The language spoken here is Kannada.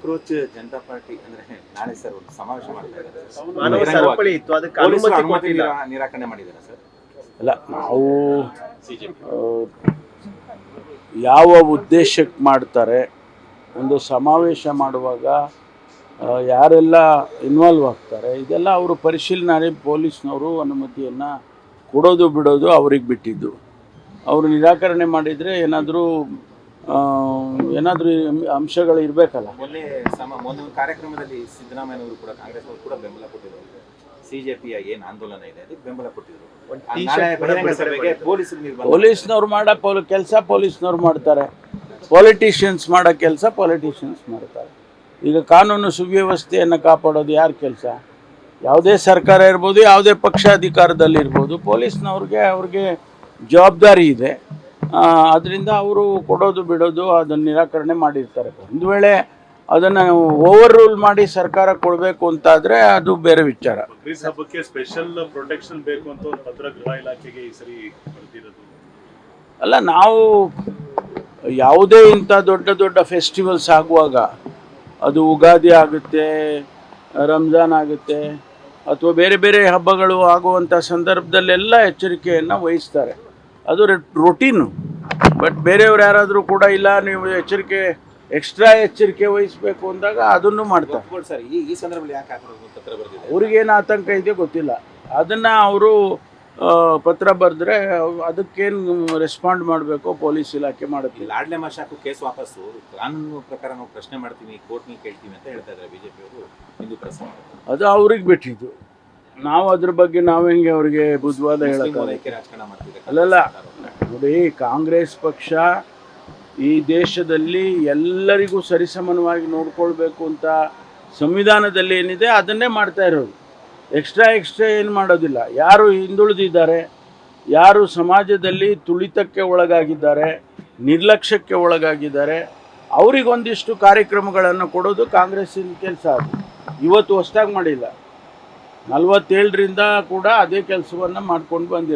ಅಪ್ರೋಚ್ ಜನತಾ ಪಾರ್ಟಿ ಅಂದ್ರೆ ನಾಳೆ ಸರ್ ಒಂದು ಸಮಾವೇಶ ಮಾಡ್ತಾ ಇದ್ದಾರೆ ಮಾನವ ಸರಪಳಿ ಇತ್ತು, ಅದಕ್ಕೆ ಅನುಮತಿ ಕೊಟ್ಟಿಲ್ಲ. ನಿರಾಕರಣೆ ಮಾಡಿದ್ದಾರೆ ಸರ್. ಅಲ್ಲ, ನಾವು ಯಾವ ಉದ್ದೇಶಕ್ಕೆ ಮಾಡ್ತಾರೆ, ಒಂದು ಸಮಾವೇಶ ಮಾಡುವಾಗ ಯಾರೆಲ್ಲ ಇನ್ವಾಲ್ವ್ ಆಗ್ತಾರೆ ಇದೆಲ್ಲ ಅವರು ಪರಿಶೀಲನೆ ಪೊಲೀಸ್ನವರು ಅನುಮತಿಯನ್ನು ಕೊಡೋದು ಬಿಡೋದು ಅವ್ರಿಗೆ ಬಿಟ್ಟಿದ್ದು. ಅವರು ನಿರಾಕರಣೆ ಮಾಡಿದರೆ ಏನಾದರೂ ಅಂಶಗಳು ಇರಬೇಕಲ್ಲ. ಮೊನ್ನೆ ಒಂದು ಕಾರ್ಯಕ್ರಮದಲ್ಲಿ ಸಿದ್ದರಾಮಯ್ಯನವರು ಕೂಡ ಕಾಂಗ್ರೆಸ್ ಅವರು ಕೂಡ ಬೆಂಬಲ ಕೊಟ್ಟಿದ್ರು. ಸಿಜೆಪಿಯ ಏನು ಆಂದೋಲನ ಇದೆ ಅದಕ್ಕೆ ಬೆಂಬಲ ಕೊಟ್ಟಿದ್ರು. ಪೊಲೀಸ್ನವ್ರು ಮಾಡೋ ಕೆಲಸ ಪೊಲೀಸ್ನವ್ರು ಮಾಡ್ತಾರೆ, ಪೊಲಿಟಿಷಿಯನ್ಸ್ ಮಾಡೋ ಕೆಲಸ ಪೊಲಿಟಿಷಿಯನ್ಸ್ ಮಾಡ್ತಾರೆ. ಈಗ ಕಾನೂನು ಸುವ್ಯವಸ್ಥೆಯನ್ನು ಕಾಪಾಡೋದು ಯಾರ ಕೆಲಸ? ಯಾವುದೇ ಸರ್ಕಾರ ಇರ್ಬೋದು, ಯಾವುದೇ ಪಕ್ಷ ಅಧಿಕಾರದಲ್ಲಿರ್ಬೋದು, ಅವ್ರಿಗೆ ಜವಾಬ್ದಾರಿ ಇದೆ. ಅದರಿಂದ ಅವರು ಕೊಡೋದು ಬಿಡೋದು ಅದನ್ನು ನಿರಾಕರಣೆ ಮಾಡಿರ್ತಾರೆ. ಒಂದು ವೇಳೆ ಅದನ್ನು ಓವರ್ ರೂಲ್ ಮಾಡಿ ಸರ್ಕಾರ ಕೊಡಬೇಕು ಅಂತಾದರೆ ಅದು ಬೇರೆ ವಿಚಾರ. ಹಬ್ಬಕ್ಕೆ ಸ್ಪೆಷಲ್ ಪ್ರೊಟೆಕ್ಷನ್ ಬೇಕು ಅಂತ ಒಂದು ಪತ್ರ ಗೃಹ ಇಲಾಖೆಗೆ ಈ ಸರಿ ಬರ್ತಿರೋದು ಅಲ್ಲ, ನಾವು ಯಾವುದೇ ಇಂಥ ದೊಡ್ಡ ದೊಡ್ಡ ಫೆಸ್ಟಿವಲ್ಸ್ ಆಗುವಾಗ, ಅದು ಉಗಾದಿ ಆಗುತ್ತೆ, ರಂಜಾನ್ ಆಗುತ್ತೆ, ಅಥವಾ ಬೇರೆ ಬೇರೆ ಹಬ್ಬಗಳು ಆಗುವಂಥ ಸಂದರ್ಭದಲ್ಲೆಲ್ಲ ಎಚ್ಚರಿಕೆಯನ್ನು ವಹಿಸ್ತಾರೆ. ಅದು ರೊಟೀನು. ಬಟ್ ಬೇರೆಯವ್ರು ಯಾರಾದರೂ ಕೂಡ ಇಲ್ಲ ನೀವು ಎಕ್ಸ್ಟ್ರಾ ಎಚ್ಚರಿಕೆ ವಹಿಸಬೇಕು ಅಂದಾಗ ಅದನ್ನು ಮಾಡ್ತಾರೆ. ಸರ್, ಈ ಸಂದರ್ಭದಲ್ಲಿ ಯಾಕೆ ಪತ್ರ ಬರೆದಿದೆ? ಅವ್ರಿಗೇನು ಆತಂಕ ಇದೆ ಗೊತ್ತಿಲ್ಲ. ಅದನ್ನು ಅವರು ಪತ್ರ ಬರೆದ್ರೆ ಅದಕ್ಕೇನು ರೆಸ್ಪಾಂಡ್ ಮಾಡಬೇಕು ಪೊಲೀಸ್ ಇಲಾಖೆ ಮಾಡುತ್ತೆ. ಲಾಡ್ಲೆ ಮಾಶಾಕು ಕೇಸ್ ವಾಪಸ್ಸು ಕಾನೂನು ಪ್ರಕಾರ ನಾವು ಪ್ರಶ್ನೆ ಮಾಡ್ತೀವಿ, ಕೋರ್ಟ್ನಲ್ಲಿ ಕೇಳ್ತೀವಿ ಅಂತ ಹೇಳ್ತಾ ಇದ್ದಾರೆ ಬಿಜೆಪಿಯವರು. ಹಿಂದೂ ಪ್ರಶ್ನೆ ಅದು ಅವ್ರಿಗೆ ಬಿಟ್ಟಿದ್ದು. ನಾವು ಅದ್ರ ಬಗ್ಗೆ ನಾವು ಹೆಂಗೆ ಅವ್ರಿಗೆ ಬುದ್ಧವಾದ ಹೇಳೋಕ್ಕೆ? ರಾಜಕಾರಣ ಮಾಡ್ತಿದ್ದಾರೆ. ಅಲ್ಲಲ್ಲ, ನೋಡಿ, ಕಾಂಗ್ರೆಸ್ ಪಕ್ಷ ಈ ದೇಶದಲ್ಲಿ ಎಲ್ಲರಿಗೂ ಸರಿಸಮಾನವಾಗಿ ನೋಡ್ಕೊಳ್ಬೇಕು ಅಂತ ಸಂವಿಧಾನದಲ್ಲಿ ಏನಿದೆ ಅದನ್ನೇ ಮಾಡ್ತಾ ಇರೋದು. ಎಕ್ಸ್ಟ್ರಾ ಏನು ಮಾಡೋದಿಲ್ಲ. ಯಾರು ಹಿಂದುಳಿದಿದ್ದಾರೆ, ಯಾರು ಸಮಾಜದಲ್ಲಿ ತುಳಿತಕ್ಕೆ ಒಳಗಾಗಿದ್ದಾರೆ, ನಿರ್ಲಕ್ಷ್ಯಕ್ಕೆ ಒಳಗಾಗಿದ್ದಾರೆ, ಅವರಿಗೊಂದಿಷ್ಟು ಕಾರ್ಯಕ್ರಮಗಳನ್ನು ಕೊಡೋದು ಕಾಂಗ್ರೆಸ್ಸಿನ ಕೆಲಸ. ಅದು ಇವತ್ತು ಹೊಸದಾಗಿ ಮಾಡಿಲ್ಲ. 47ರಿಂದ ಕೂಡ ಅದೇ ಕೆಲಸವನ್ನು ಮಾಡ್ಕೊಂಡು ಬಂದಿದ್ದಾರೆ.